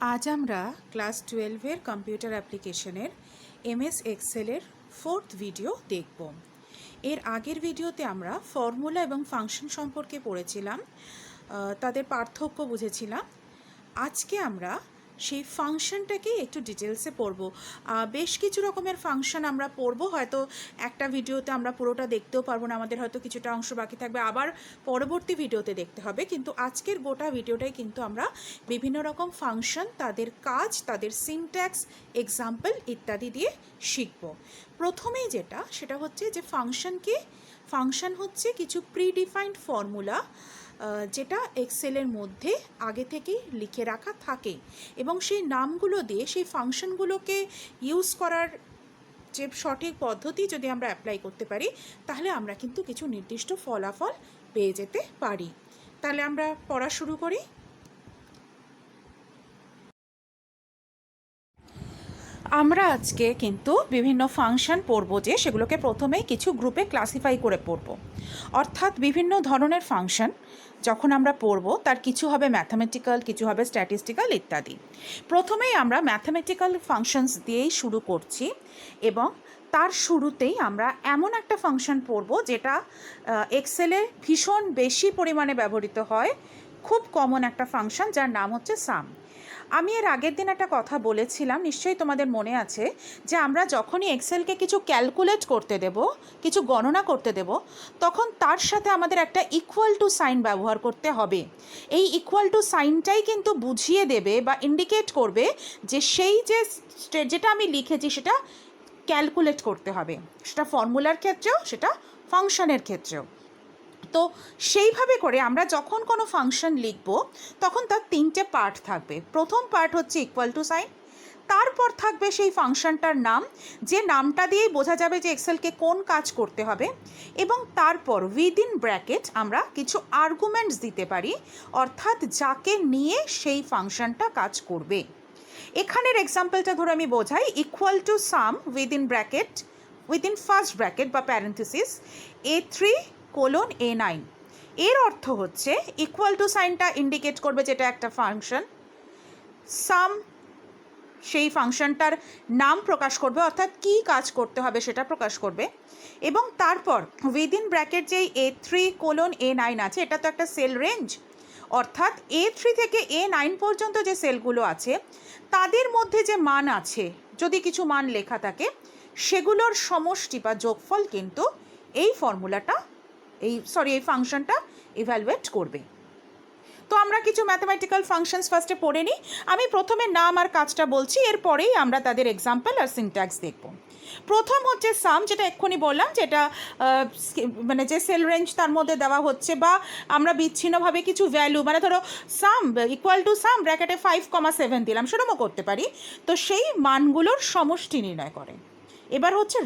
আজ আমরা class 12-এর computer অ্যাপ্লিকেশনের এমএস এক্সেলের 4th ভিডিও দেখব। এর আগের ভিডিওতে আমরা ফর্মুলা এবং ফাংশন সম্পর্কে পড়েছিলাম, তাদের পার্থক্য বুঝেছিলাম। আজকে আমরা সেই ফাংশনটাকেই একটু ডিটেলসে পড়ব। বেশ কিছু রকমের ফাংশন আমরা পড়ব, হয়তো একটা ভিডিওতে আমরা পুরোটা দেখতেও পারবো না, আমাদের হয়তো কিছুটা অংশ বাকি থাকবে, আবার পরবর্তী ভিডিওতে দেখতে হবে। কিন্তু আজকের গোটা ভিডিওটাই কিন্তু আমরা বিভিন্ন রকম ফাংশন, তাদের কাজ, তাদের সিনট্যাক্স, এক্সাম্পল ইত্যাদি দিয়ে শিখব। প্রথমেই সেটা হচ্ছে যে ফাংশন হচ্ছে কিছু প্রিডিফাইন্ড ফর্মুলা, যেটা এক্সেলের মধ্যে আগে থেকেই লিখে রাখা থাকে, এবং সেই নামগুলো দিয়ে সেই ফাংশনগুলোকে ইউজ করার যে সঠিক পদ্ধতি যদি আমরা অ্যাপ্লাই করতে পারি, তাহলে আমরা কিন্তু কিছু নির্দিষ্ট ফলাফল পেয়ে যেতে পারি। তাহলে আমরা পড়া শুরু করি। আমরা আজকে কিন্তু বিভিন্ন ফাংশন পড়ব, যে সেগুলোকে প্রথমেই কিছু গ্রুপে ক্লাসিফাই করে পড়ব। অর্থাৎ বিভিন্ন ধরনের ফাংশন যখন আমরা পড়ব, তার কিছু হবে ম্যাথামেটিক্যাল, কিছু হবে স্ট্যাটিস্টিক্যাল ইত্যাদি। প্রথমেই আমরা ম্যাথামেটিক্যাল ফাংশনস দিয়েই শুরু করছি, এবং তার শুরুতেই আমরা এমন একটা ফাংশন পড়ব যেটা এক্সেলে ভীষণ বেশি পরিমাণে ব্যবহৃত হয়, খুব কমন একটা ফাংশন, যার নাম হচ্ছে সাম। আমি এর আগের দিন একটা কথা বলেছিলাম, নিশ্চয়ই তোমাদের মনে আছে, যে আমরা যখনই এক্সেলকে কিছু ক্যালকুলেট করতে দেব, কিছু গণনা করতে দেব, তখন তার সাথে আমাদের একটা ইকুয়াল টু সাইন ব্যবহার করতে হবে। এই ইকুয়াল টু সাইনটাই কিন্তু বুঝিয়ে দেবে বা ইন্ডিকেট করবে যে সেই যেটা আমি লিখেছি সেটা ক্যালকুলেট করতে হবে, সেটা ফর্মুলার ক্ষেত্রেও, সেটা ফাংশনের ক্ষেত্রেও। তো সেইভাবে করে আমরা যখন কোনো ফাংশন লিখব, তখন তার 3টে পার্ট থাকবে। প্রথম পার্ট হচ্ছে ইকুয়াল টু সাইন, তারপর থাকবে সেই ফাংশনটার নাম, যে নামটা দিয়েই বোঝা যাবে যে এক্সেলকে কোন কাজ করতে হবে, এবং তারপর উইদিন ব্র্যাকেট আমরা কিছু আর্গুমেন্টস দিতে পারি, অর্থাৎ যাকে নিয়ে সেই ফাংশনটা কাজ করবে। এখানের এক্সাম্পলটা ধরে আমি বোঝাই, equal to some within first bracket বা প্যারেন্থেসিস A3:A9। এর অর্থ হচ্ছে ইকুয়াল টু সাইনটা ইন্ডিকেট করবে যেটা একটা ফাংশন, সাম সেই ফাংশনটার নাম প্রকাশ করবে, অর্থাৎ কী কাজ করতে হবে সেটা প্রকাশ করবে, এবং তারপর উইদিন ব্র্যাকেট যেই A3:A9 আছে, এটা তো একটা সেল রেঞ্জ, অর্থাৎ A3 থেকে A9 পর্যন্ত যে সেলগুলো আছে তাদের মধ্যে যে মান আছে, যদি কিছু মান লেখা থাকে, সেগুলোর সমষ্টি বা যোগফল কিন্তু এই এই ফাংশনটা ইভ্যালুয়েট করবে। তো আমরা কিছু ম্যাথামেটিক্যাল ফাংশনস ফার্স্টে পড়ে নিই। আমি প্রথমে নাম আর কাজটা বলছি, এরপরেই আমরা তাদের এক্সাম্পল আর সিনট্যাক্স দেখব। প্রথম হচ্ছে সাম, যেটা এক্ষুনি বললাম, যেটা মানে যে সেল রেঞ্জ তার মধ্যে দেওয়া হচ্ছে, বা আমরা বিচ্ছিন্নভাবে কিছু ভ্যালু, মানে ধরো সাম ইকুয়াল টু সাম ব্র্যাকেটে 5,7 দিলাম, সেরকমও করতে পারি। তো সেই মানগুলোর সমষ্টি নির্ণয় করে। এবার হচ্ছে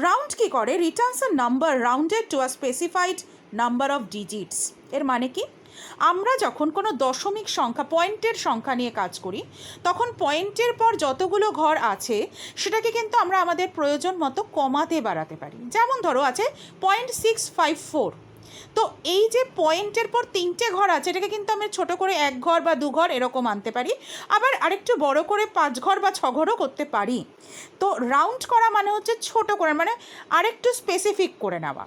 রাউন্ড কি করে? Returns a number rounded to a specified number of digits. এর মানে কি? আমরা যখন কোনো দশমিক সংখ্যা, পয়েন্টের সংখ্যা নিয়ে কাজ করি, তখন পয়েন্টের পর যতগুলো ঘর আছে সেটাকে কিন্তু আমরা আমাদের প্রয়োজন মতো কমাতে বাড়াতে পারি। যেমন ধরো আছে 0.654, তো এই যে পয়েন্টের পর 3টে ঘর আছে, এটাকে কিন্তু আমি ছোট করে 1 ঘর বা 2 ঘর এরকম আনতে পারি, আবার আরেকটু বড় করে 5 ঘর বা 6 ঘরও করতে পারি। তো রাউন্ড করা মানে হচ্ছে ছোট করে, মানে আরেকটু স্পেসিফিক করে নেওয়া।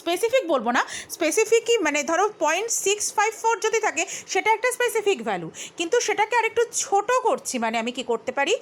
স্পেসিফিক বলবো না, স্পেসিফিকই মানে ধরো 0.654 যদি থাকে, সেটা একটা স্পেসিফিক ভ্যালু, কিন্তু সেটাকে আরেকটু ছোট করছি, মানে আমি কি করতে পারি,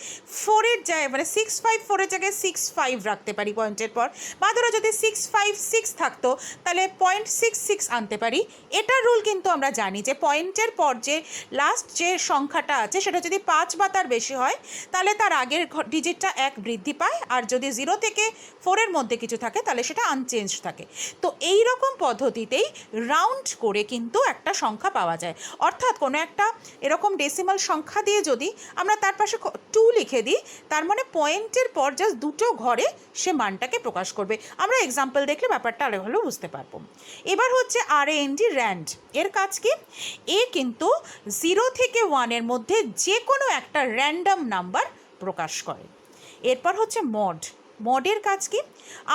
4-এর জায়গায়, মানে 654-এর জায়গায় 65 রাখতে পারি পয়েন্টের পর, বা ধরো যদি 656 থাকতো তাহলে 0.66 আনতে পারি। এটার রুল কিন্তু আমরা জানি যে পয়েন্টের পর যে লাস্ট যে সংখ্যাটা আছে সেটা যদি 5 বা তার বেশি হয়, তাহলে তার আগের ডিজিটটা 1 বৃদ্ধি পায়, আর যদি 0 থেকে 4-এর মধ্যে কিছু থাকে তাহলে সেটা আনচেঞ্জ থাকে। তো এই রকম পদ্ধতিতেই রাউন্ড করে কিন্তু একটা সংখ্যা পাওয়া যায়। অর্থাৎ কোনো একটা এরকম ডেসিমাল সংখ্যা দিয়ে যদি আমরা তার পাশে 2 লিখে দিই, তার মানে পয়েন্টের পর জাস্ট 2টো ঘরে সে মানটাকে প্রকাশ করবে। আমরা এক্সাম্পল দেখলে ব্যাপারটা আরও ভালো বুঝতে পারবো। এবার হচ্ছে র্যান্ড। এর কাজ কি? এ কিন্তু 0 থেকে 1-এর মধ্যে যে কোনো একটা র্যান্ডম নাম্বার প্রকাশ করে। এরপর হচ্ছে মড। মডের কাজ কি?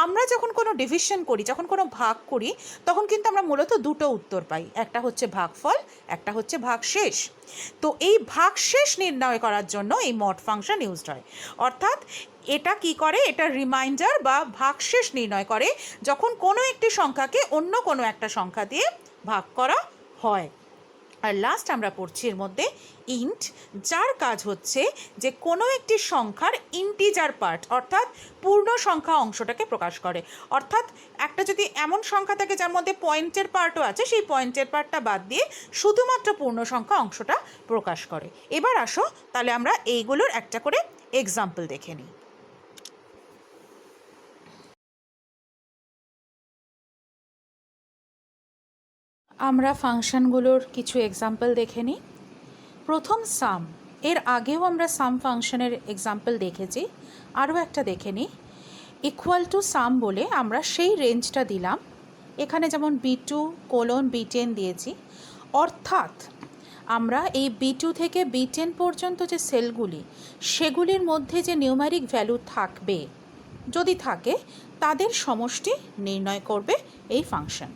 আমরা যখন কোনো ডিভিশন করি, যখন কোনো ভাগ করি, তখন কিন্তু আমরা মূলত দুটো উত্তর পাই, একটা হচ্ছে ভাগফল, একটা হচ্ছে ভাগশেষ। তো এই ভাগশেষ নির্ণয় করার জন্য এই মড ফাংশন ইউজড হয়। অর্থাৎ এটা কি করে? এটা রিমাইন্ডার বা ভাগশেষ নির্ণয় করে যখন কোনো একটি সংখ্যাকে অন্য কোনো একটা সংখ্যা দিয়ে ভাগ করা হয়। আর লাস্ট আমরা পড়ছি এর মধ্যে ইন্ট, যার কাজ হচ্ছে যে কোনো একটি সংখ্যার ইন্টিজার পার্ট অর্থাৎ পূর্ণ সংখ্যা অংশটাকে প্রকাশ করে। অর্থাৎ একটা যদি এমন সংখ্যা থাকে যার মধ্যে পয়েন্টের পার্টও আছে, সেই পয়েন্টের পার্টটা বাদ দিয়ে শুধুমাত্র পূর্ণ সংখ্যা অংশটা প্রকাশ করে। এবার আসো তাহলে আমরা এইগুলোর একটা করে এক্সাম্পল দেখে নিই। আমরা ফাংশনগুলোর কিছু এক্সাম্পল দেখে নিই। প্রথম সাম, এর আগেও আমরা সাম ফাংশনের এক্সাম্পল দেখেছি, আরও একটা দেখে নিই। ইকুয়াল টু সাম বলে আমরা সেই রেঞ্জটা দিলাম, এখানে যেমন B2 B10 দিয়েছি। অর্থাৎ আমরা এই B2 থেকে B10 পর্যন্ত যে সেলগুলি, সেগুলির মধ্যে যে নিউমারিক ভ্যালু থাকবে, যদি থাকে, তাদের সমষ্টি নির্ণয় করবে এই ফাংশন।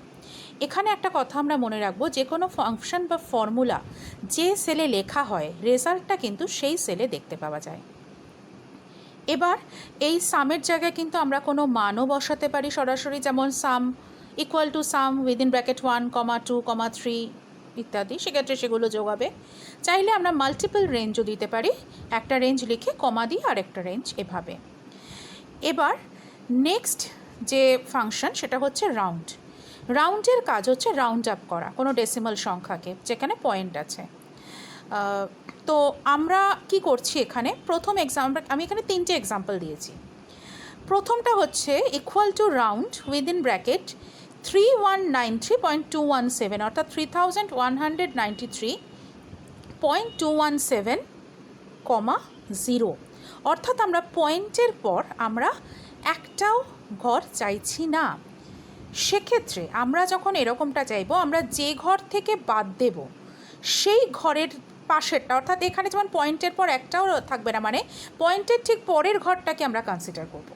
এখানে একটা কথা আমরা মনে রাখবো, যে কোনো ফাংশন বা ফর্মুলা যে সেলে লেখা হয়, রেজাল্টটা কিন্তু সেই সেলে দেখতে পাওয়া যায়। এবার এই সামের জায়গায় কিন্তু আমরা কোনো মানও বসাতে পারি সরাসরি, যেমন সাম equal to some within bracket 1, 2, 3 ইত্যাদি, সেক্ষেত্রে সেগুলো যোগাবে। চাইলে আমরা মাল্টিপল রেঞ্জও দিতে পারি, একটা রেঞ্জ লিখে কমা দিয়ে আরেকটা রেঞ্জ, এভাবে। এবার নেক্সট যে ফাংশন সেটা হচ্ছে রাউন্ড। রাউন্ডের কাজ হচ্ছে রাউন্ড আপ করা কোনো ডেসিমাল সংখ্যাকে যেখানে পয়েন্ট আছে। তো আমরা কি করছি এখানে, প্রথম এক্সাম্পল, আমি এখানে 3টে এক্সাম্পল দিয়েছি। প্রথমটা হচ্ছে equal to round within bracket 3193.217 অর্থাৎ 3193.217, 0। অর্থাৎ আমরা পয়েন্টের পর আমরা একটাও ঘর চাইছি না। সেক্ষেত্রে আমরা যখন এরকমটা চাইবো, আমরা যে ঘর থেকে বাদ দেব সেই ঘরের পাশেরটা, অর্থাৎ এখানে যেমন পয়েন্টের পর একটাও থাকবে না, মানে পয়েন্টের ঠিক পরের ঘরটাকে আমরা কনসিডার করব।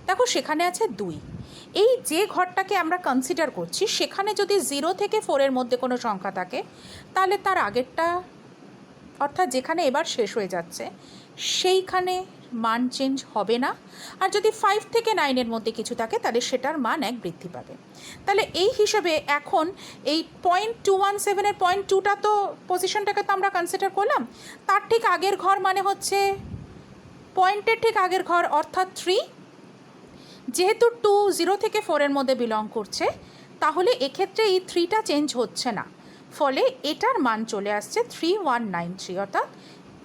দেখো সেখানে আছে 2। এই যে ঘরটাকে আমরা কনসিডার করছি, সেখানে যদি 0 থেকে 4-এর মধ্যে কোনো সংখ্যা থাকে, তাহলে তার আগেরটা, অর্থাৎ যেখানে এবার শেষ হয়ে যাচ্ছে, সেইখানে মান চেঞ্জ হবে না। আর যদি 5 থেকে 9-এর মধ্যে কিছু থাকে, তাহলে সেটার মান 1 বৃদ্ধি পাবে। তাহলে এই হিসেবে এখন এই 0.217-এর 0.2টা তো পজিশনটাকে তো আমরা কনসিডার করলাম, তার ঠিক আগের ঘর মানে হচ্ছে পয়েন্টের ঠিক আগের ঘর, অর্থাৎ 3। যেহেতু 2 0 থেকে 4-এর মধ্যে বিলং করছে, তাহলে এক্ষেত্রে এই 3টা চেঞ্জ হচ্ছে না, ফলে এটার মান চলে আসছে 3193, অর্থাৎ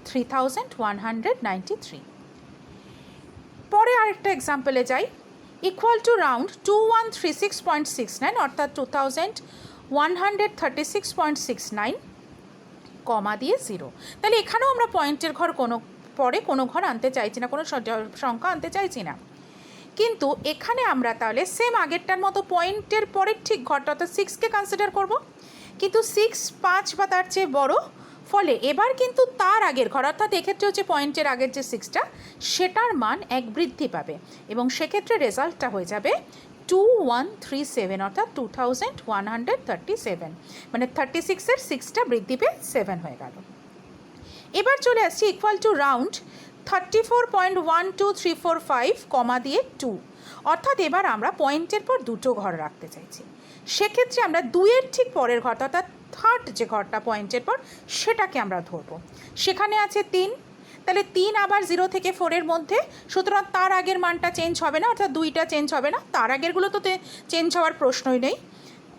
3193। পরে আরেকটা এক্সাম্পলে যাই। ইকুয়াল টু রাউন্ড 2136.69 অর্থাৎ 2136.69, 0। তাহলে এখানেও আমরা পয়েন্টের ঘর কোনো ঘর আনতে চাইছি না, কোনো সংখ্যা আনতে চাইছি না। কিন্তু এখানে আমরা তাহলে সেম আগেরটার মতো পয়েন্টের পরের ঠিক ঘরটা অর্থাৎ 6কে কনসিডার করব, কিন্তু 6 5 বা তার চেয়ে বড়, ফলে এবার কিন্তু তার আগের ঘর, অর্থাৎ এক্ষেত্রে হচ্ছে পয়েন্টের আগের যে 6টা, সেটার মান 1 বৃদ্ধি পাবে, এবং সেক্ষেত্রে রেজাল্টটা হয়ে যাবে 2137 অর্থাৎ 2137, মানে 36-এর 6টা বৃদ্ধি পেয়ে 7 হয়ে গেল। এবার চলে আসছি ইকুয়াল টু রাউন্ড 34.12345, 2, অর্থাৎ এবার আমরা পয়েন্টের পর দুটো ঘর রাখতে চাইছি। সেক্ষেত্রে আমরা 2-এর ঠিক পরের ঘর, অর্থাৎ থার্ড যে ঘরটা পয়েন্টের পর, সেটাকে আমরা ধরবো। সেখানে আছে 3, তাহলে 3 আবার 0 থেকে 4-এর মধ্যে, সুতরাং তার আগের মানটা চেঞ্জ হবে না, অর্থাৎ 2টা চেঞ্জ হবে না, তার আগেরগুলো তো চেঞ্জ হওয়ার প্রশ্নই নেই।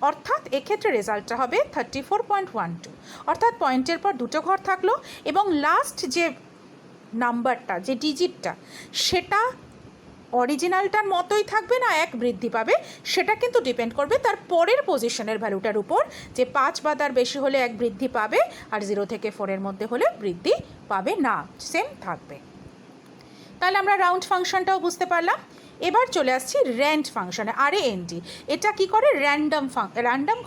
অর্থাৎ এক্ষেত্রে রেজাল্টটা হবে 34.12, অর্থাৎ পয়েন্টের পর দুটো ঘর থাকলো, এবং লাস্ট যে নাম্বারটা, যে ডিজিটটা, সেটা অরিজিনালটার মতোই থাকবে না 1 বৃদ্ধি পাবে, সেটা কিন্তু ডিপেন্ড করবে তার পরের পজিশনের ভ্যালুটার উপর, যে 5 বা তার বেশি হলে 1 বৃদ্ধি পাবে, আর 0 থেকে 4-এর মধ্যে হলে বৃদ্ধি পাবে না, সেম থাকবে। তাহলে আমরা রাউন্ড ফাংশনটাও বুঝতে পারলাম। এবার চলে আসছি র্যান্ড ফাংশনে, RAND। এটা কি করে? র্যান্ডম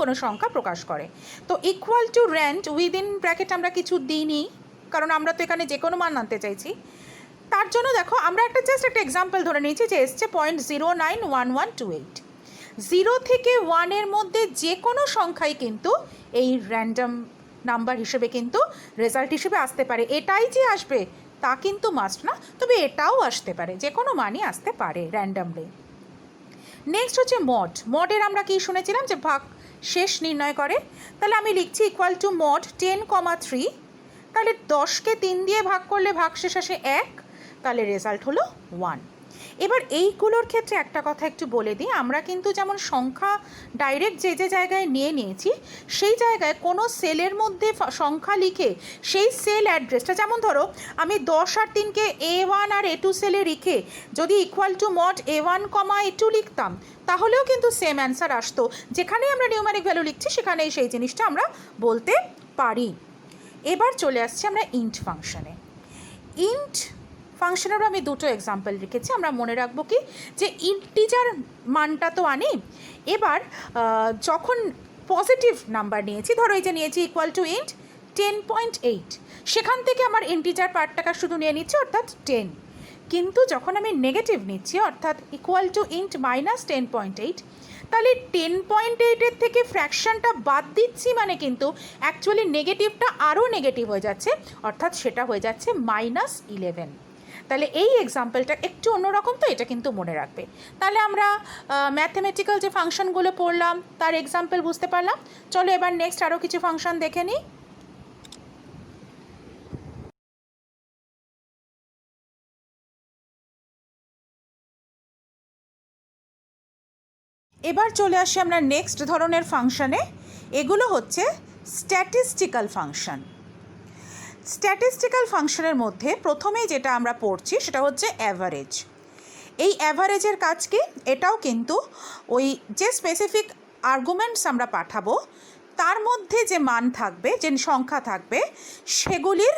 কোনো সংখ্যা প্রকাশ করে। তো equal to RAND within bracket আমরা কিছু দিইনি, কারণ আমরা তো এখানে যে কোনো মান আনতে চাইছি। তার জন্য দেখো আমরা জাস্ট একটা এক্সাম্পল ধরে নিয়েছি যে এসছে 0.091128। 0 থেকে 1-এর মধ্যে যে কোনো সংখ্যাই কিন্তু এই র্যান্ডম নাম্বার হিসেবে কিন্তু রেজাল্ট হিসেবে আসতে পারে। এটাই যে আসবে তা কিন্তু মাস্ট না, তবে এটাও আসতে পারে, যে কোনো মানই আসতে পারে র্যান্ডামলি। নেক্সট হচ্ছে মড। মডের আমরা কি শুনেছিলাম যে ভাগ শেষ নির্ণয় করে। তাহলে আমি লিখছি ইকুয়াল টু মড 10,3। তাহলে 10কে 3 দিয়ে ভাগ করলে ভাগশেষ আসে 1, তাহলে রেজাল্ট হলো 1। এবার এইগুলোর ক্ষেত্রে একটা কথা একটু বলে দিই, আমরা কিন্তু যেমন সংখ্যা ডাইরেক্ট যে যে জায়গায় নিয়ে নিয়েছি সেই জায়গায় কোনো সেলের মধ্যে সংখ্যা লিখে সেই সেল অ্যাড্রেসটা, যেমন ধরো আমি 10 আর 3কে A1 আর A2 সেলে রেখে যদি equal to mod A1, A2 লিখতাম তাহলেও কিন্তু সেম অ্যান্সার আসতো। যেখানেই আমরা নিউমেরিক ভ্যালু লিখছি সেখানেই সেই জিনিসটা আমরা বলতে পারি। এবার চলে আসছি আমরা ইন্ট ফাংশনে। ইন্ট ফাংশনেরও আমি দুটো এক্সাম্পল রেখেছি। আমরা মনে রাখবো কি যে ইন্টিজার মানটা তো আনি, এবার যখন পজিটিভ নাম্বার নিয়েছি, ধরো এই যে নিয়েছি ইকুয়াল টু ইন্ট 10.8, সেখান থেকে আমার ইন্টিজার পার্টটাকে শুধু নিয়ে নিচ্ছি অর্থাৎ 10। কিন্তু যখন আমি নেগেটিভ নিচ্ছি অর্থাৎ ইকুয়াল টু ইন্ট -10.8, তাহলে 10.8-এর থেকে ফ্র্যাকশনটা বাদ দিচ্ছি, মানে কিন্তু অ্যাকচুয়ালি নেগেটিভটা আরও নেগেটিভ হয়ে যাচ্ছে, অর্থাৎ সেটা হয়ে যাচ্ছে -11। তাহলে এই এক্সাম্পলটা একটু অন্যরকম, তো এটা কিন্তু মনে রাখবে। তাহলে আমরা ম্যাথমেটিক্যাল যে ফাংশনগুলো পড়লাম তার এক্সাম্পল বুঝতে পারলাম। চলো এবার নেক্সট আরও কিছু ফাংশন দেখে নিই। এবার চলে আসি আমরা নেক্সট ধরনের ফাংশনে। এগুলো হচ্ছে স্ট্যাটিস্টিক্যাল ফাংশন। স্ট্যাটিস্টিক্যাল ফাংশনের মধ্যে প্রথমেই যেটা আমরা পড়ছি সেটা হচ্ছে অ্যাভারেজ। এই অ্যাভারেজের কাজ কি? এটাও কিন্তু ওই যে স্পেসিফিক আর্গুমেন্টস আমরা পাঠাবো তার মধ্যে যে মান থাকবে, যে সংখ্যা থাকবে, সেগুলির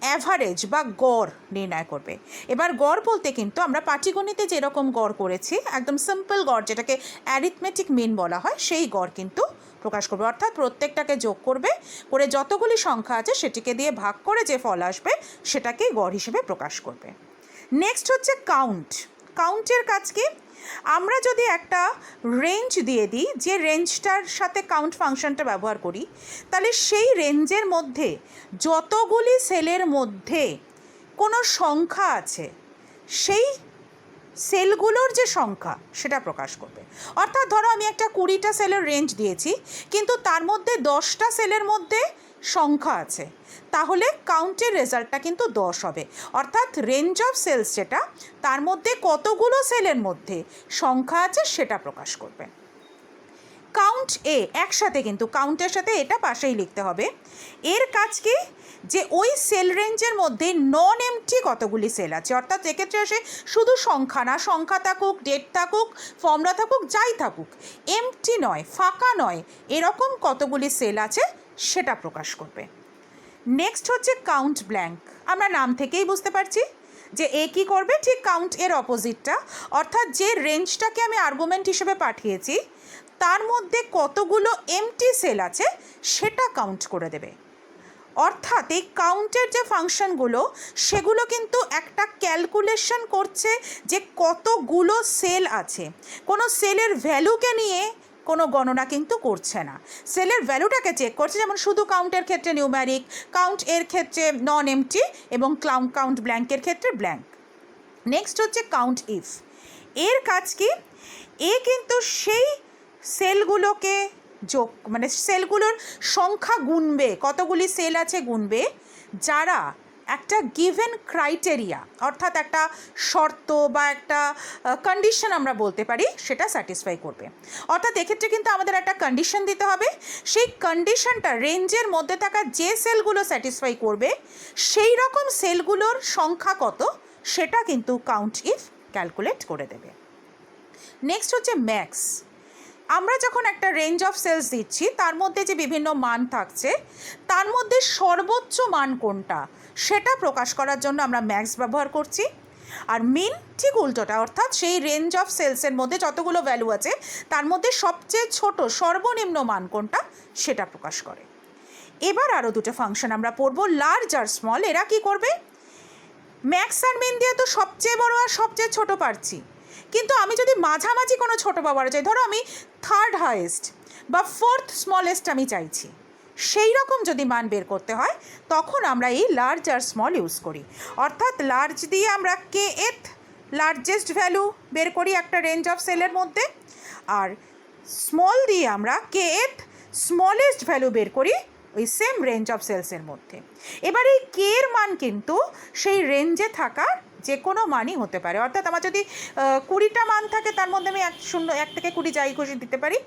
অ্যাভারেজ বা গড় নির্ণয় করবে। এবার গড় বলতে কিন্তু আমরা পাটিগণিতে যেরকম গড় করেছি, একদম সিম্পল গড় যেটাকে অ্যারিথমেটিক মিন বলা হয়, সেই গড় কিন্তু প্রকাশ করবে। অর্থাৎ প্রত্যেকটাকে যোগ করবে, করে যতগুলি সংখ্যা আছে সেটিকে দিয়ে ভাগ করে যে ফল আসবে সেটাকেই গড় হিসেবে প্রকাশ করবে। নেক্সট হচ্ছে কাউন্ট। কাউন্টের কাজ কি? আমরা যদি একটা রেঞ্জ দিয়ে দিই, যে রেঞ্জটার সাথে কাউন্ট ফাংশনটা ব্যবহার করি, তাহলে সেই রেঞ্জের মধ্যে যতগুলি সেলের মধ্যে কোনো সংখ্যা আছে সেই সেলগুলোর যে সংখ্যা সেটা প্রকাশ করবে। অর্থাৎ ধরো আমি একটা 20টা সেলের রেঞ্জ দিয়েছি, কিন্তু তার মধ্যে 10টা সেলের মধ্যে সংখ্যা আছে, তাহলে কাউন্টের রেজাল্টটা কিন্তু 10 হবে। অর্থাৎ রেঞ্জ অফ সেলস যেটা, তার মধ্যে কতগুলো সেলের মধ্যে সংখ্যা আছে সেটা প্রকাশ করবে। কাউন্ট এ একসাথে, কিন্তু কাউন্টের সাথে এটা পাশেই লিখতে হবে। এর কাজ কি? যে ওই সেল রেঞ্জের মধ্যে নন এমটি কতগুলি সেল আছে, অর্থাৎ এক্ষেত্রে আসে শুধু সংখ্যা না, সংখ্যা থাকুক, ডেট থাকুক, ফর্মুলা থাকুক, যাই থাকুক, এমটি নয়, ফাঁকা নয়, এরকম কতগুলি সেল আছে সেটা প্রকাশ করবে। নেক্সট হচ্ছে কাউন্ট ব্ল্যাঙ্ক। আমরা নাম থেকেই বুঝতে পারছি যে এ কী করবে, ঠিক কাউন্ট এর অপোজিটটা, অর্থাৎ যে রেঞ্জটাকে আমি আর্গুমেন্ট হিসেবে পাঠিয়েছি তার মধ্যে কতগুলো এমটি সেল আছে সেটা কাউন্ট করে দেবে। অর্থাৎ এই কাউন্টের যে ফাংশনগুলো সেগুলো কিন্তু একটা ক্যালকুলেশন করছে যে কতগুলো সেল আছে, কোনো সেলের ভ্যালুকে নিয়ে কোনো গণনা কিন্তু করছে না, সেলের ভ্যালুটাকে চেক করছে। যেমন শুধু কাউন্টের ক্ষেত্রে নিউম্যারিক, কাউন্ট এর ক্ষেত্রে নন এমটি, এবং কাউন্ট ব্ল্যাঙ্কের ক্ষেত্রে ব্ল্যাঙ্ক। নেক্সট হচ্ছে কাউন্ট ইফ। এর কাজ কি? এ কিন্তু সেই সেলগুলোকে যোগ, মানে সেলগুলোর সংখ্যা গুনবে, কতগুলি সেল আছে গুনবে, যারা একটা গিভেন ক্রাইটেরিয়া, অর্থাৎ একটা শর্ত বা একটা কন্ডিশন আমরা বলতে পারি, সেটা স্যাটিসফাই করবে। অর্থাৎ এক্ষেত্রে কিন্তু আমাদের একটা কন্ডিশন দিতে হবে, সেই কন্ডিশনটা রেঞ্জের মধ্যে থাকা যে সেলগুলো স্যাটিসফাই করবে সেই রকম সেলগুলোর সংখ্যা কত সেটা কিন্তু কাউন্ট ইফ ক্যালকুলেট করে দেবে। নেক্সট হচ্ছে ম্যাক্স। আমরা যখন একটা রেঞ্জ অফ সেলস দিচ্ছি তার মধ্যে যে বিভিন্ন মান থাকছে তার মধ্যে সর্বোচ্চ মান কোনটা সেটা প্রকাশ করার জন্য আমরা ম্যাক্স ব্যবহার করছি। আর মিন ঠিক উল্টোটা, অর্থাৎ সেই রেঞ্জ অফ সেলসের মধ্যে যতগুলো ভ্যালু আছে তার মধ্যে সবচেয়ে ছোট সর্বনিম্ন মান কোনটা সেটা প্রকাশ করে। এবার আরও দুটো ফাংশন আমরা পড়ব, লার্জ আর স্মল। এরা কি করবে? ম্যাক্স আর মিন দিয়ে তো সবচেয়ে বড় আর সবচেয়ে ছোট পারছি, কিন্তু আমি যদি মাঝামাঝি কোনো ছোটো বা বড় চাই, ধরো আমি থার্ড হাইয়েস্ট বা ফোর্থ স্মলেস্ট আমি চাইছি, সেই রকম যদি মান বের করতে হয় তখন আমরা এই লার্জ আর স্মল ইউজ করি। অর্থাৎ লার্জ দিয়ে আমরা কে এথ লার্জেস্ট ভ্যালু বের করি একটা রেঞ্জ অফ সেলের মধ্যে, আর স্মল দিয়ে আমরা কে এথ স্মলেস্ট ভ্যালু বের করি ওই সেম রেঞ্জ অফ সেলসের মধ্যে। এবার এই কে এর মান কিন্তু সেই রেঞ্জে থাকার যে কোনো মানই হতে পারে। অর্থাৎ আমার যদি 20টা মান থাকে, তার মধ্যে আমি 1 থেকে 20 যাই খুশি দিতে পারি,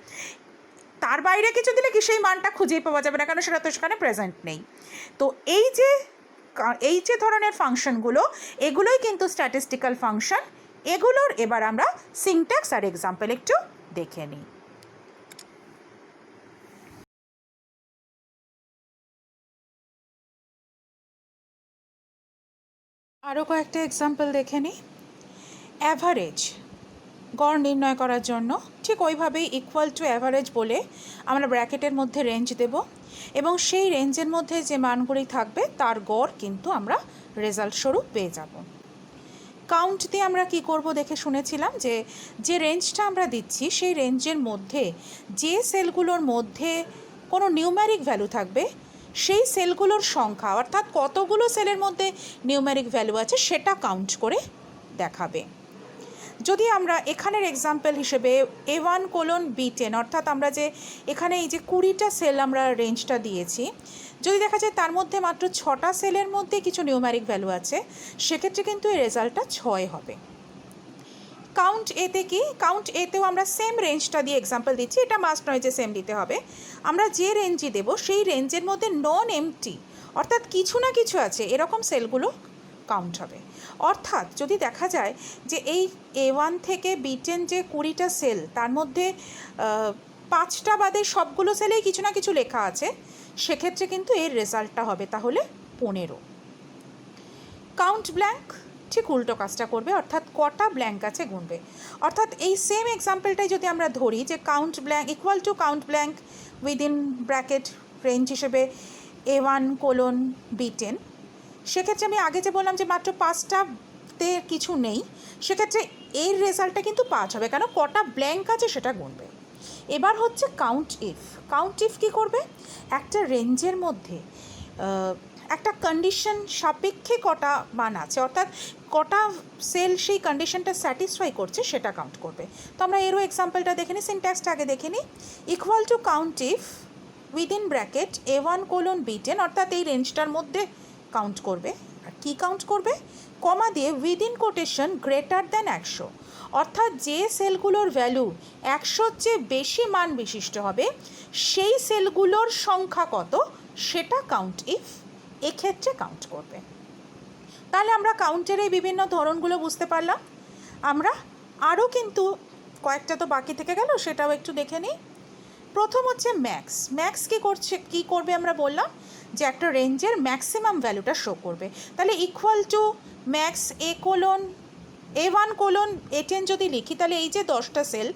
তার বাইরে কিছু দিলে কি সেই মানটা খুঁজেই পাওয়া যাবে না, কারণ সেটা তো সেখানে প্রেজেন্ট নেই। তো এই যে ধরনের ফাংশনগুলো, এগুলোই কিন্তু স্ট্যাটিস্টিক্যাল ফাংশন। এগুলোর এবার আমরা সিনট্যাক্স আর এক্সাম্পল একটু দেখে নিই। আরও কয়েকটা এক্সাম্পল দেখে নিই। অ্যাভারেজ, গড় নির্ণয় করার জন্য ঠিক ওইভাবেই ইকুয়াল টু অ্যাভারেজ বলে আমরা ব্র্যাকেটের মধ্যে রেঞ্জ দেব, এবং সেই রেঞ্জের মধ্যে যে মানগুলি থাকবে তার গড় কিন্তু আমরা রেজাল্ট স্বরূপ পেয়ে যাব। কাউন্ট দিয়ে আমরা কি করব দেখে শুনেছিলাম যে রেঞ্জটা আমরা দিচ্ছি সেই রেঞ্জের মধ্যে যে সেলগুলোর মধ্যে কোনো নিউম্যারিক ভ্যালু থাকবে সেই সেলগুলোর সংখ্যা, অর্থাৎ কতগুলো সেলের মধ্যে নিউম্যারিক ভ্যালু আছে সেটা কাউন্ট করে দেখাবে। যদি আমরা এখানের এক্সাম্পল হিসেবে A1:B10, অর্থাৎ আমরা যে এখানে এই যে 20টা সেল আমরা রেঞ্জটা দিয়েছি, যদি দেখা যায় তার মধ্যে মাত্র 6টা সেলের মধ্যে কিছু নিউম্যারিক ভ্যালু আছে, সেক্ষেত্রে কিন্তু এই রেজাল্টটা 6 হবে। কাউন্ট এতে কি, কাউন্ট এতেও আমরা সেম রেঞ্জটা দিয়ে এক্সাম্পল দিচ্ছি, এটা মাস্ট নয় যে সেম দিতে হবে। আমরা যে রেঞ্জই দেবো সেই রেঞ্জের মধ্যে নন এমটি, অর্থাৎ কিছু না কিছু আছে এরকম সেলগুলো কাউন্ট হবে। অর্থাৎ যদি দেখা যায় যে এই A1 থেকে B10 যে 20টা সেল, তার মধ্যে 5টা বাদে সবগুলো সেলেই কিছু না কিছু লেখা আছে, সেক্ষেত্রে কিন্তু এর রেজাল্টটা হবে তাহলে 15। কাউন্ট ব্ল্যাঙ্ক ঠিক উল্টো কাজটা করবে, অর্থাৎ কটা ব্ল্যাঙ্ক আছে গুনবে। অর্থাৎ এই সেম এক্সাম্পলটাই যদি আমরা ধরি যে count blank equal to count blank within bracket range হিসেবে A1:B10, সেক্ষেত্রে আমি আগে যে বললাম যে মাত্র 5টাতে কিছু নেই, সেক্ষেত্রে এর রেজাল্টটা কিন্তু 5 হবে, কেন কটা ব্ল্যাঙ্ক আছে সেটা গুনবে। এবার হচ্ছে কাউন্ট ইফ। কাউন্ট ইফ কী করবে, একটা রেঞ্জের মধ্যে একটা কন্ডিশন সাপেক্ষে কটা মান আছে, অর্থাৎ কটা সেল সেই কন্ডিশনটা স্যাটিসফাই করছে সেটা কাউন্ট করবে। তো আমরা এরও এক্সাম্পলটা দেখে নিই, সিনট্যাক্সটা আগে দেখে নিই। Equal to count if within bracket A1:B10, অর্থাৎ এই রেঞ্জটার মধ্যে কাউন্ট করবে। আর কী কাউন্ট করবে, কমা দিয়ে উইদিন কোটেশন গ্রেটার দ্যান 100, অর্থাৎ যে সেলগুলোর ভ্যালু 100-র চেয়ে বেশি মান বিশিষ্ট হবে সেই সেলগুলোর সংখ্যা কত সেটা কাউন্ট ইফ এক্ষেত্রে কাউন্ট করবে। তাহলে আমরা কাউন্টের এই বিভিন্ন ধরনগুলো বুঝতে পারলাম। আমরা আরও কিন্তু কয়েকটা তো বাকি থেকে গেল, সেটাও একটু দেখে নিই। প্রথম হচ্ছে ম্যাক্স। ম্যাক্স কী করবে আমরা বললাম যে একটা রেঞ্জের ম্যাক্সিমাম ভ্যালুটা শো করবে। তাহলে ইকুয়াল টু ম্যাক্স A1:A10 যদি লিখি, তাহলে এই যে 10টা সেল,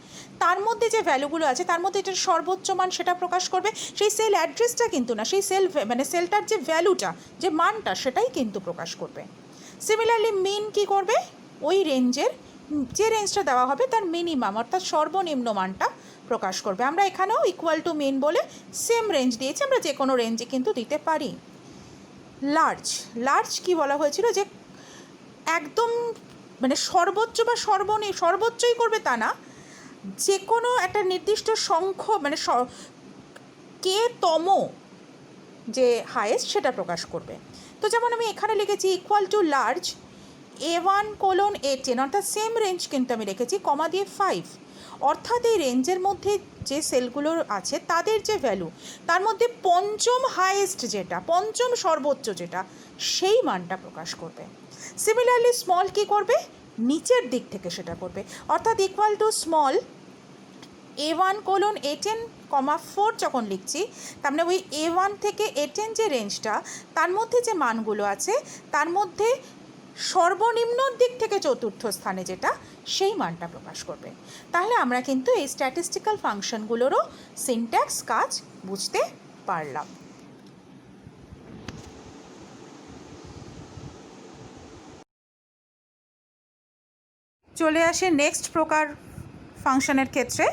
তার মধ্যে যে ভ্যালুগুলো আছে তার মধ্যে এটার সর্বোচ্চ মান সেটা প্রকাশ করবে। সেই সেল অ্যাড্রেসটা কিন্তু না, সেই সেল মানে সেলটার যে ভ্যালুটা, যে মানটা, সেটাই কিন্তু প্রকাশ করবে। সিমিলারলি মিন কী করবে, ওই রেঞ্জের যে রেঞ্জটা দেওয়া হবে তার মিনিমাম অর্থাৎ সর্বনিম্ন মানটা প্রকাশ করবে। আমরা এখানেও ইকুয়াল টু মিন বলে সেম রেঞ্জ দিয়েছি, আমরা যে কোনো রেঞ্জে কিন্তু দিতে পারি। লার্জ কি বলা হয়েছিল, যে একদম মানে সর্বোচ্চ বা সর্বোচ্চই করবে তা না, যে কোনো একটা নির্দিষ্ট সংখ্যা মানে কে তম যে হায়েস্ট সেটা প্রকাশ করবে। তো যেমন আমি এখানে লিখেছি ইকুয়াল টু লার্জ A1:A10, অর্থাৎ সেম রেঞ্জ কিন্তু আমি রেখেছি কমা দিয়ে 5, অর্থাৎ এই রেঞ্জের মধ্যে যে সেলগুলো আছে তাদের যে ভ্যালু, তার মধ্যে পঞ্চম হায়েস্ট যেটা, পঞ্চম সর্বোচ্চ যেটা, সেই মানটা প্রকাশ করবে। সিমিলারলি স্মল কী করবে, নিচের দিক থেকে সেটা করবে, অর্থাৎ ইকুয়াল টু স্মল A1:A10, 4 যখন লিখছি, তার মানে ওই A1 থেকে A10 যে রেঞ্জটা, তার মধ্যে যে মানগুলো আছে তার মধ্যে সর্বনিম্ন দিক থেকে চতুর্থ স্থানে যেটা, সেই মানটা প্রকাশ করবে। তাহলে আমরা কিন্তু এই স্ট্যাটিস্টিক্যাল ফাংশনগুলোরও সিনট্যাক্স কাজ বুঝতে পারলাম। চলে আসে নেক্সট প্রকার ফাংশনের ক্ষেত্রে।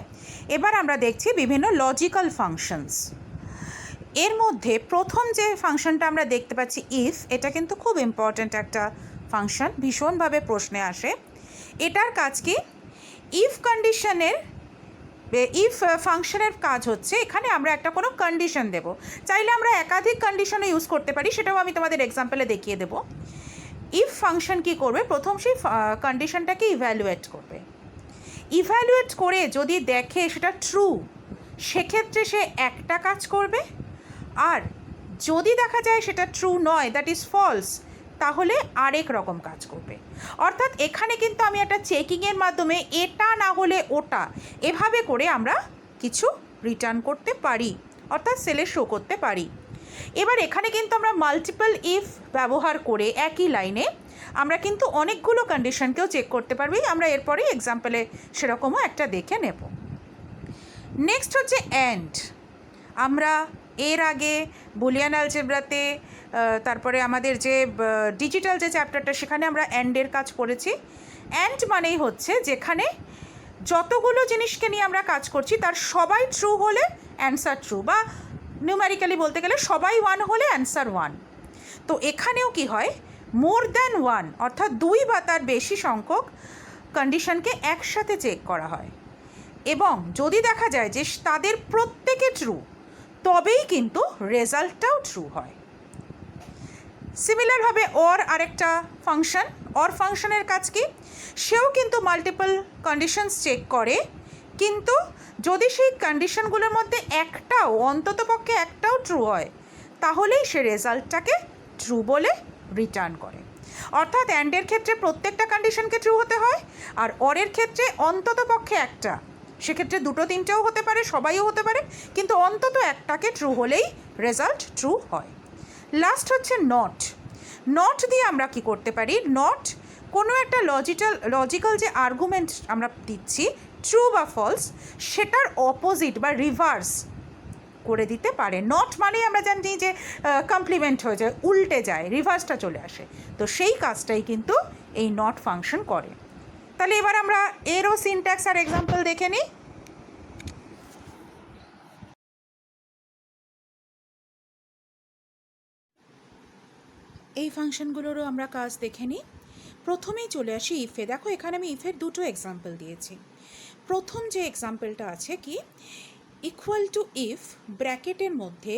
এবার আমরা দেখছি বিভিন্ন লজিক্যাল ফাংশনস। এর মধ্যে প্রথম যে ফাংশনটা আমরা দেখতে পাচ্ছি ইফ, এটা কিন্তু খুব ইম্পর্ট্যান্ট একটা ফাংশন, ভীষণভাবে প্রশ্নে আসে। এটার কাজ কি? ইফ ফাংশনের কাজ হচ্ছে এখানে আমরা একটা কোনো কন্ডিশন দেব, চাইলে আমরা একাধিক কন্ডিশনও ইউজ করতে পারি, সেটাও আমি তোমাদের এক্সাম্পলে দেখিয়ে দেব। ইফ ফাংশন কি করবে? প্রথম সেই কন্ডিশনটাকে ইভ্যালুয়েট করবে। ইভ্যালুয়েট করে যদি দেখে সেটা ট্রু, সেক্ষেত্রে সে একটা কাজ করবে, আর যদি দেখা যায় সেটা ট্রু নয়, দ্যাট ইজ ফলস, তাহলে আরেক রকম কাজ করবে। অর্থাৎ এখানে কিন্তু আমি একটা চেকিংয়ের মাধ্যমে এটা না হলে ওটা, এভাবে করে আমরা কিছু রিটার্ন করতে পারি, অর্থাৎ সেলে শো করতে পারি। এবার এখানে কিন্তু আমরা মাল্টিপল ইফ ব্যবহার করে একই লাইনে আমরা কিন্তু অনেকগুলো কন্ডিশনকেও চেক করতে পারবি। আমরা এরপরেই এক্সাম্পলে সেরকমও একটা দেখে নেব। নেক্সট হচ্ছে অ্যান্ড। আমরা এর আগে বুলিয়ান অ্যালজেব্রাতে, তারপরে আমাদের যে ডিজিটাল যে চ্যাপ্টারটা, সেখানে আমরা অ্যান্ডের কাজ পড়েছি। অ্যান্ড মানেই হচ্ছে যেখানে যতগুলো জিনিসকে নিয়ে আমরা কাজ করছি তার সবাই ট্রু হলে অ্যান্সার ট্রু, বা নিউমেরিক্যালি বলতে গেলে সবাই ওয়ান হলে অ্যান্সার ওয়ান। তো এখানেও কি হয়? মোর দ্যান ওয়ান, অর্থাৎ দুই বা তার বেশি সংখ্যক কন্ডিশনকে একসাথে চেক করা হয়, এবং যদি দেখা যায় যে তাদের প্রত্যেকে ট্রু, তবেই কিন্তু রেজাল্টটাও ট্রু হয়। সিমিলারভাবে অর আরেকটা ফাংশন, অর ফাংশনের কাজ কি? সেও কিন্তু মাল্টিপল কন্ডিশনস চেক করে, কিন্তু যদি সেই কন্ডিশনগুলোর মধ্যে একটাও, অন্ততপক্ষে একটাও ট্রু হয়, তাহলেই সে রেজাল্টটাকে ট্রু বলে রিটার্ন করে। অর্থাৎ অ্যান্ডের ক্ষেত্রে প্রত্যেকটা কন্ডিশনকে ট্রু হতে হয়, আর অরের ক্ষেত্রে অন্ততপক্ষে একটা, সেক্ষেত্রে দুটো তিনটেও হতে পারে, সবাইও হতে পারে, কিন্তু অন্তত একটাকে ট্রু হলেই রেজাল্ট ট্রু হয়। লাস্ট হচ্ছে নট। নট দিয়ে আমরা কি করতে পারি? নট কোনো একটা লজিক্যাল যে আর্গুমেন্ট আমরা দিচ্ছি, ট্রু বা ফলস, সেটার অপোজিট বা রিভার্স করে দিতে পারে। নট মানে আমরা জানি যে কমপ্লিমেন্ট হয়ে যায়, উল্টে যায়, রিভার্সটা চলে আসে, তো সেই কাজটাই কিন্তু এই নট ফাংশন করে। তাহলে এবার আমরা এরও সিনট্যাক্স আর এক্সাম্পল দেখে নিই। এই ফাংশনগুলোরও আমরা কাজ দেখে নিই। প্রথমেই চলে আসি ইফে। দেখো এখানে আমি ইফের দুটো এক্সাম্পল দিয়েছি। প্রথম যে এক্সাম্পলটা আছে কি, ইকুয়াল টু ইফ ব্র্যাকেটের মধ্যে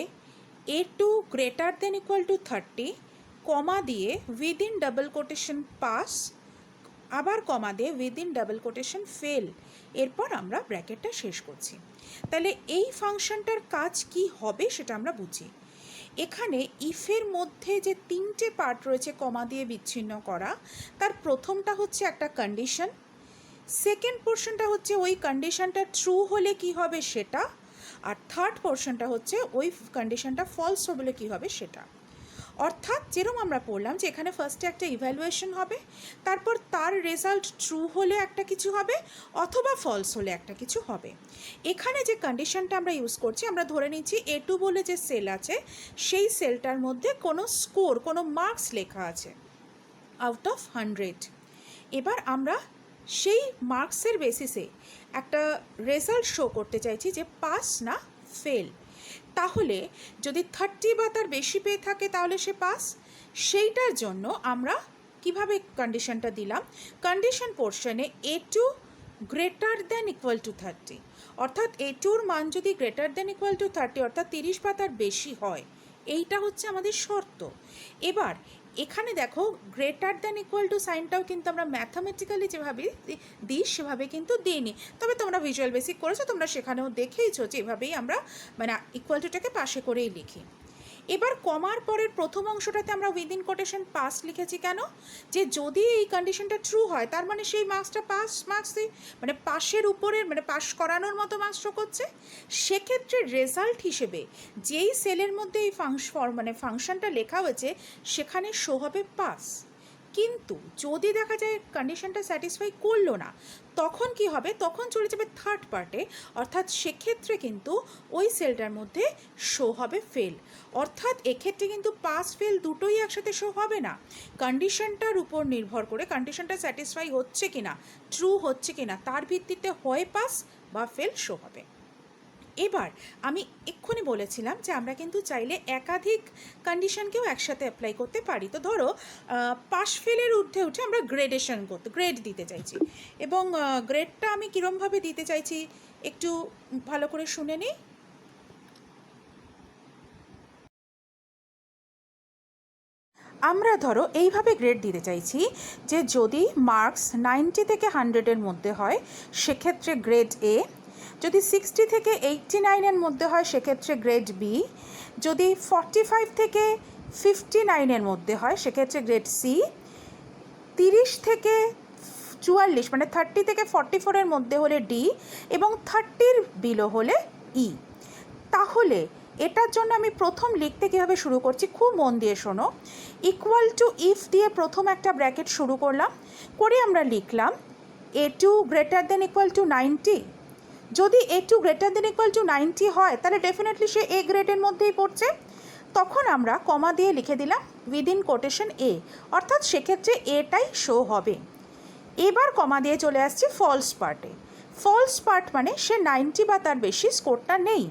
A2 greater than equal to 30, কমা দিয়ে উইদিন ডাবল কোটেশন পাস, আবার কমা দিয়ে উইদিন ডাবল কোটেশন ফেল, এরপর আমরা ব্র্যাকেটটা শেষ করছি। তাহলে এই ফাংশনটার কাজ কি হবে সেটা আমরা বুঝি। এখানে ইফের মধ্যে যে তিনটে পার্ট রয়েছে কমা দিয়ে বিচ্ছিন্ন করা, তার প্রথমটা হচ্ছে একটা কন্ডিশন, সেকেন্ড পোর্শনটা হচ্ছে ওই কন্ডিশনটা ট্রু হলে কি হবে সেটা, আর থার্ড পোর্শনটা হচ্ছে ওই কন্ডিশনটা ফলস হলে কি হবে সেটা। অর্থাৎ যেরকম আমরা পড়লাম যে এখানে ফার্স্টে একটা ইভ্যালুয়েশন হবে, তারপর তার রেজাল্ট ট্রু হলে একটা কিছু হবে, অথবা ফলস হলে একটা কিছু হবে। এখানে যে কন্ডিশনটা আমরা ইউজ করছি, আমরা ধরে নিচ্ছি A2 বলে যে সেল আছে, সেই সেলটার মধ্যে কোনো স্কোর, কোনো মার্কস লেখা আছে আউট অফ 100। এবার আমরা সেই মার্কসের বেসিসে একটা রেজাল্ট শো করতে চাইছি যে পাস না ফেল। তাহলে যদি 30 বা তার বেশি পেয়ে থাকে তাহলে সে পাস। সেইটার জন্য আমরা কিভাবে কন্ডিশনটা দিলাম, কন্ডিশন পোর্শনে A2 greater than equal to 30, অর্থাৎ A2-র মান যদি গ্রেটার দেন ইকুয়াল টু 30, অর্থাৎ 30 বা তার বেশি হয়, এইটা হচ্ছে আমাদের শর্ত। এবার এখানে দেখো গ্রেটার দ্যান ইকুয়াল টু সাইনটাও কিন্তু আমরা ম্যাথামেটিক্যালি যেভাবে দিই সেভাবে কিন্তু দিইনি, তবে তোমরা ভিজুয়াল বেসিক করেছো, তোমরা সেখানেও দেখেইছো যে এভাবেই আমরা মানে ইকুয়াল টুটাকে পাশে করেই লিখি। এবার কমার পরের প্রথম অংশটাতে আমরা উইদিন কোটেশন পাস লিখেছি কেন? যে যদি এই কন্ডিশনটা ট্রু হয় তার মানে সেই মার্কসটা পাস মার্কসই, মানে পাশের উপরের, মানে পাস করানোর মতো মার্কস শো করছে। সেক্ষেত্রে রেজাল্ট হিসেবে যেই সেলের মধ্যে এই ফাংশনটা লেখা হয়েছে সেখানে শো হবে পাস। কিন্তু যদি দেখা যায় কন্ডিশনটা স্যাটিসফাই করলো না, তখন কি হবে, তখন চলে যাবে থার্ড পার্টে, অর্থাৎ সেক্ষেত্রে কিন্তু ওই সেলটার মধ্যে শো হবে ফেল। অর্থাৎ এক্ষেত্রে কিন্তু পাস ফেল দুটোই একসাথে শো হবে না, কন্ডিশনটার উপর নির্ভর করে, কন্ডিশনটা স্যাটিসফাই হচ্ছে কিনা, ট্রু হচ্ছে কিনা, তার ভিত্তিতে হয় পাস বা ফেল শো হবে। এবার আমি এক্ষুনি বলেছিলাম যে আমরা কিন্তু চাইলে একাধিক কন্ডিশনকেও একসাথে অ্যাপ্লাই করতে পারি। তো ধরো পাস ফেলের ঊর্ধ্বে উঠে আমরা গ্রেডেশন করতে, গ্রেড দিতে চাইছি, এবং গ্রেডটা আমি কীরমভাবে দিতে চাইছি একটু ভালো করে শুনে নিই। আমরা ধরো এইভাবে গ্রেড দিতে চাইছি যে যদি মার্কস 90 থেকে 100-এর মধ্যে হয় সেক্ষেত্রে গ্রেড এ, যদি 60 থেকে 89-এর মধ্যে হয় সেক্ষেত্রে গ্রেড বি, যদি 45 থেকে 59-এর মধ্যে হয় সেক্ষেত্রে গ্রেড সি, 30 থেকে 44 মানে 30 থেকে 44-এর মধ্যে হলে ডি, এবং 30-র বিলো হলে ই। তাহলে এটার জন্য আমি প্রথম লিখতে কীভাবে শুরু করছি খুব মন দিয়ে শোনো। ইকুয়াল টু ইফ দিয়ে প্রথম একটা ব্র্যাকেট শুরু করলাম, করে আমরা লিখলাম A2 greater than equal two 90। যদি A2 greater than equal two 90 হয় তাহলে ডেফিনেটলি সে এ গ্রেডের মধ্যেই পড়ছে। তখন আমরা কমা দিয়ে লিখে দিলাম উইদিন কোটেশন এ, অর্থাৎ সেক্ষেত্রে এটাই শো হবে। এবার কমা দিয়ে চলে আসছি ফলস পার্টে। ফলস পার্ট মানে সে 90 বা তার বেশি স্কোরটা নেই।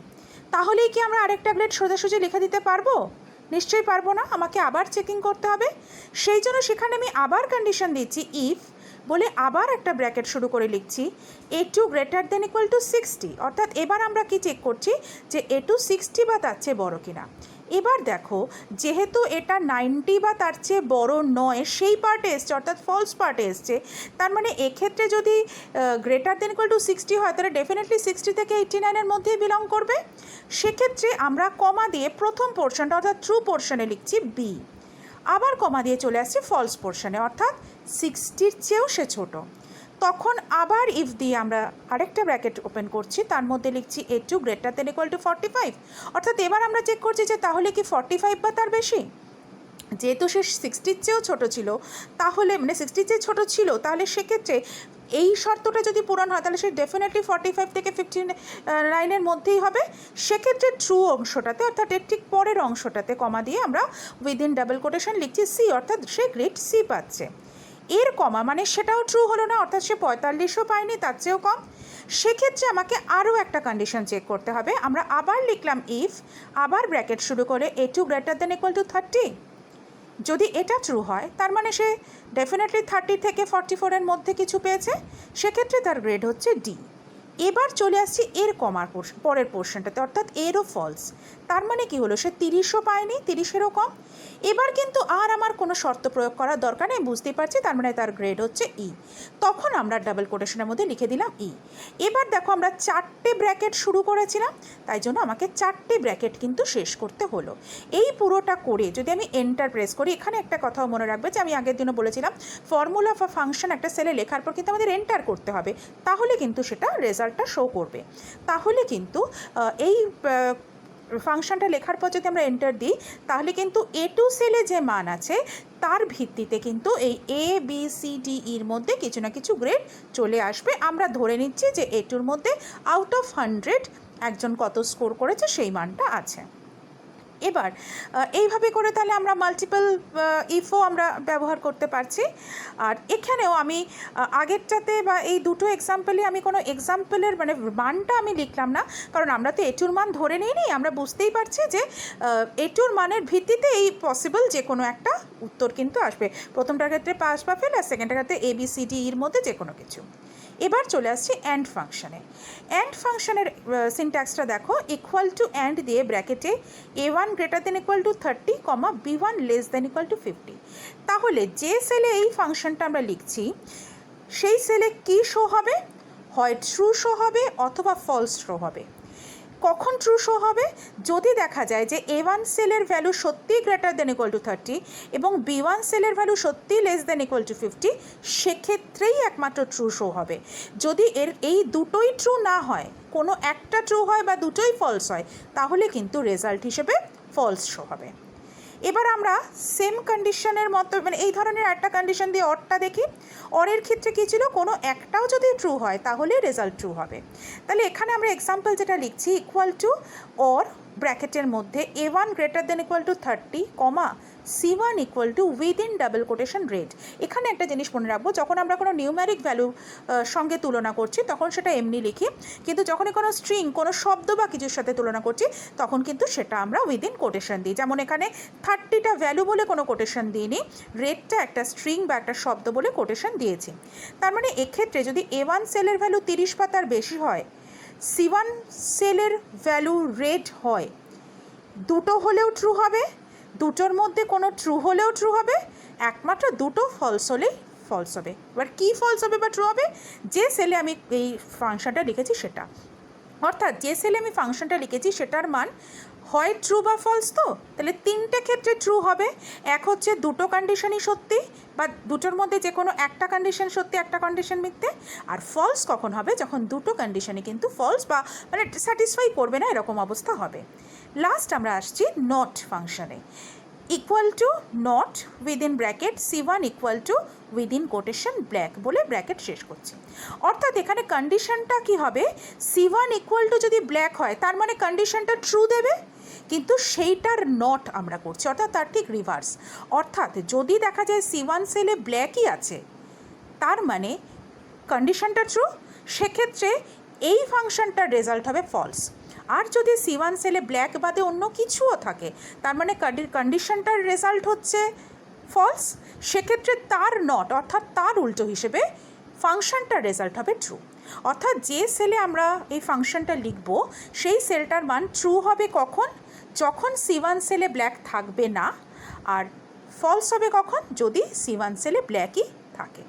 তাহলেই কি আমরা আরেকটা গ্রেড সোজাসুজি লিখে দিতে পারবো? নিশ্চয়ই পারবো না, আমাকে আবার চেকিং করতে হবে। সেই জন্য সেখানে আমি আবার কন্ডিশন দিচ্ছি ইফ বলে, আবার একটা ব্র্যাকেট শুরু করে লিখছি A2 greater than equal two 60, অর্থাৎ এবার আমরা কি চেক করছি যে A2 60 বা তার চেয়ে বড় কিনা। এবার দেখো যেহেতু এটা 90 বা তার চেয়ে বড় নয় সেই পার্টে এসছে, অর্থাৎ ফলস পার্টে এসছে, তার মানে এক্ষেত্রে যদি গ্রেটার দেন ইকুয়াল টু 60 হয় তাহলে ডেফিনেটলি 60 থেকে 89-এর মধ্যেই বিলং করবে। সেক্ষেত্রে আমরা কমা দিয়ে প্রথম পোর্শনটা অর্থাৎ ট্রু পোর্শনে লিখছি বি, আবার কমা দিয়ে চলে আসছি ফলস পোর্শনে অর্থাৎ 60-র চেয়েও সে ছোট। তখন আবার ইফ দিয়ে আমরা আরেকটা ব্র্যাকেট ওপেন করছি, তার মধ্যে লিখছি A2 greater than equal two 45, অর্থাৎ এবার আমরা চেক করছি যে তাহলে কি 45 বা তার বেশি। যেহেতু সে 60-র চেয়েও ছোটো ছিল, তাহলে মানে 60-র চেয়ে ছোটো ছিল, তাহলে সেক্ষেত্রে এই শর্তটা যদি পূরণ হয় তাহলে সে ডেফিনেটলি 45 থেকে 59-এর মধ্যেই হবে। সেক্ষেত্রে ট্রু অংশটাতে অর্থাৎ এর ঠিক পরের অংশটাতে কমা দিয়ে আমরা উইদিন ডাবল কোটেশন লিখছি সি, অর্থাৎ সে গ্রেড সি পাচ্ছে। এর কমা মানে সেটাও ট্রু হলো না, অর্থাৎ সে 45ও পায়নি, তার চেয়েও কম। সেক্ষেত্রে আমাকে আরও একটা কন্ডিশন চেক করতে হবে। আমরা আবার লিখলাম ইফ, আবার ব্র্যাকেট শুরু করে A2 greater than equal to 30। যদি এটা ট্রু হয় তার মানে সে ডেফিনেটলি 30 থেকে 44-এর মধ্যে কিছু পেয়েছে, সেক্ষেত্রে তার গ্রেড হচ্ছে ডি। এবার চলে আসছি এর কমার পরের পোর্শনটাতে, অর্থাৎ এরও ফলস। তার মানে কি হলো, সে 30ও পায়নি, 30-এরও কম। এবার কিন্তু আর আমার কোনো শর্ত প্রয়োগ করার দরকার নেই, বুঝতেই পারছি, তার মানে তার গ্রেড হচ্ছে ই। তখন আমরা ডাবল কোটেশনের মধ্যে লিখে দিলাম ই। এবার দেখো আমরা 4টে ব্র্যাকেট শুরু করেছিলাম, তাই জন্য আমাকে 4টে ব্র্যাকেট কিন্তু শেষ করতে হলো। এই পুরোটা করে যদি আমি এন্টার প্রেস করি, এখানে একটা কথাও মনে রাখবে যে আমি আগের দিনও বলেছিলাম ফর্মুলা বা ফাংশন একটা সেলে লেখার পর কিন্তু আমাদের এন্টার করতে হবে, তাহলে কিন্তু সেটা রেজাল্টটা শো করবে। তাহলে কিন্তু এই ফাংশনটা লেখার পর যদি আমরা এন্টার দিই তাহলে কিন্তু A2 সেলে যে মান আছে তার ভিত্তিতে কিন্তু এই ABCDEর মধ্যে কিছু না কিছু গ্রেড চলে আসবে। আমরা ধরে নিচ্ছি যে A2-র মধ্যে আউট অফ 100 একজন কত স্কোর করেছে সেই মানটা আছে। এবার এইভাবে করে তাহলে আমরা মাল্টিপল ইফও আমরা ব্যবহার করতে পারছি। আর এখানেও আমি আগেরটাতে বা এই দুটো এক্সাম্পলে আমি কোনো এক্সাম্পলের মানে মানটা আমি লিখলাম না, কারণ আমরা তো A2-র মান ধরে নিইনি। আমরা বুঝতেই পারছি যে A2-র মানের ভিত্তিতে এই পসিবল যে কোনো একটা উত্তর কিন্তু আসবে। প্রথমটার ক্ষেত্রে পাস বা ফেল, আর সেকেন্ডটার ক্ষেত্রে ABCDEর মধ্যে যে কোনো কিছু। এবার চলে আসছি অ্যান্ড ফাংশনে। অ্যান্ড ফাংশনের সিনট্যাক্সটা দেখো, ইকুয়াল টু অ্যান্ড দিয়ে ব্র্যাকেটে A1 greater than equal to 30, B1 less than equal two 50। তাহলে যে সেলে এই ফাংশনটা আমরা লিখছি সেই সেলে কি শো হবে, হয় ট্রু শো হবে অথবা ফলস শো হবে। কখন ট্রু শো হবে, যদি দেখা যায় যে A1 সেলের ভ্যালু সত্যিই গ্রেটার দেন ইকুয়াল টু 30 এবং B1 সেলের ভ্যালু সত্যিই লেস দেন ইকুয়াল টু 50, সেক্ষেত্রেই একমাত্র ট্রু শো হবে। যদি এই দুটোই ট্রু না হয়, কোনো একটা ট্রু হয় বা দুটোই ফলস হয়, তাহলে কিন্তু রেজাল্ট হিসেবে ফলস শো হবে। এবার আমরা সেম কন্ডিশনের মতো মানে এই ধরনের একটা কন্ডিশন দিয়ে অরটা দেখি। অরের ক্ষেত্রে কী ছিল, কোনো একটাও যদি ট্রু হয় তাহলে রেজাল্ট ট্রু হবে। তাহলে এখানে আমরা এক্সাম্পল যেটা লিখছি, ইকুয়াল টু অর ব্র্যাকেটের মধ্যে A1 greater than equal to 30, C1 equal to within double quotation rate. এখানে একটা জিনিস মনে রাখবো, যখন আমরা কোনো নিউম্যারিক ভ্যালু সঙ্গে তুলনা করছি তখন সেটা এমনি লিখি, কিন্তু যখনই কোনো স্ট্রিং কোনো শব্দ বা কিছুর সাথে তুলনা করছি তখন কিন্তু সেটা আমরা উইদিন কোটেশন দিই। যেমন এখানে 30টা ভ্যালু বলে কোনো কোটেশন দিইনি, রেটটা একটা স্ট্রিং বা একটা শব্দ বলে কোটেশন দিয়েছি। তার মানে এক্ষেত্রে যদি A1 সেলের ভ্যালু 30 বা তার বেশি হয়, C1 সেলের ভ্যালু রেড হয়, দুটো হলেও ট্রু হবে, দুটোর মধ্যে কোনো ট্রু হলেও ট্রু হবে, একমাত্র দুটো ফলস হলেই ফলস হবে। এবার কী ফলস হবে বা ট্রু হবে, যে সেলে আমি এই ফাংশনটা লিখেছি সেটা, অর্থাৎ যে সেলে আমি ফাংশনটা লিখেছি সেটার মান হয় ট্রু বা ফলস। তো তাহলে তিনটে ক্ষেত্রে ট্রু হবে, এক হচ্ছে দুটো কন্ডিশনই সত্যি বা দুটোর মধ্যে যে কোনো একটা কন্ডিশন সত্যি একটা কন্ডিশন মিথ্যে, আর ফলস কখন হবে, যখন দুটো কন্ডিশনই কিন্তু ফলস বা মানে স্যাটিসফাই করবে না এরকম অবস্থা হবে। লাস্ট আমরা আসছি নট ফাংশনে, equal to not within bracket C1 equal to within quotation black বলে ব্র্যাকেট শেষ করছি। অর্থাৎ এখানে কন্ডিশনটা কি হবে, C1 ইকুয়াল টু যদি ব্ল্যাক হয় তার মানে কন্ডিশনটা ট্রু দেবে, কিন্তু সেইটার নট আমরা করছি, অর্থাৎ তার ঠিক রিভার্স। অর্থাৎ যদি দেখা যায় C1 সেলে ব্ল্যাকই আছে তার মানে কন্ডিশনটা ট্রু, সেক্ষেত্রে এই ফাংশনটার রেজাল্ট হবে ফলস। আর যদি C1 সেলে ব্ল্যাক বাদে অন্য কিছুও থাকে তার মানে কন্ডিশনটার রেজাল্ট হচ্ছে ফলস, সেক্ষেত্রে তার নট অর্থাৎ তার উল্টো হিসেবে ফাংশনটার রেজাল্ট হবে ট্রু। অর্থাৎ যে সেলে আমরা এই ফাংশনটা লিখব সেই সেলটার মান ট্রু হবে কখন, যখন C1 সেলে ব্ল্যাক থাকবে না, আর ফলস হবে কখন, যদি C1 সেলে ব্ল্যাকই থাকে।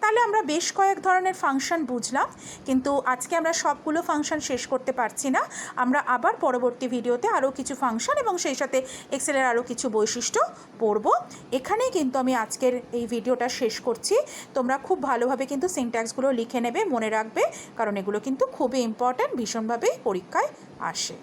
তাহলে আমরা বেশ কয়েক ধরনের ফাংশন বুঝলাম, কিন্তু আজকে আমরা সবগুলো ফাংশন শেষ করতে পারছি না। আমরা আবার পরবর্তী ভিডিওতে আরও কিছু ফাংশন এবং সেই সাথে এক্সেলের আরও কিছু বৈশিষ্ট্য পড়ব। এখানেই কিন্তু আমি আজকের এই ভিডিওটা শেষ করছি। তোমরা খুব ভালোভাবে কিন্তু সিনট্যাক্সগুলো লিখে নেবে, মনে রাখবে, কারণ এগুলো কিন্তু খুবই ইম্পর্ট্যান্ট, ভীষণভাবেই পরীক্ষায় আসে।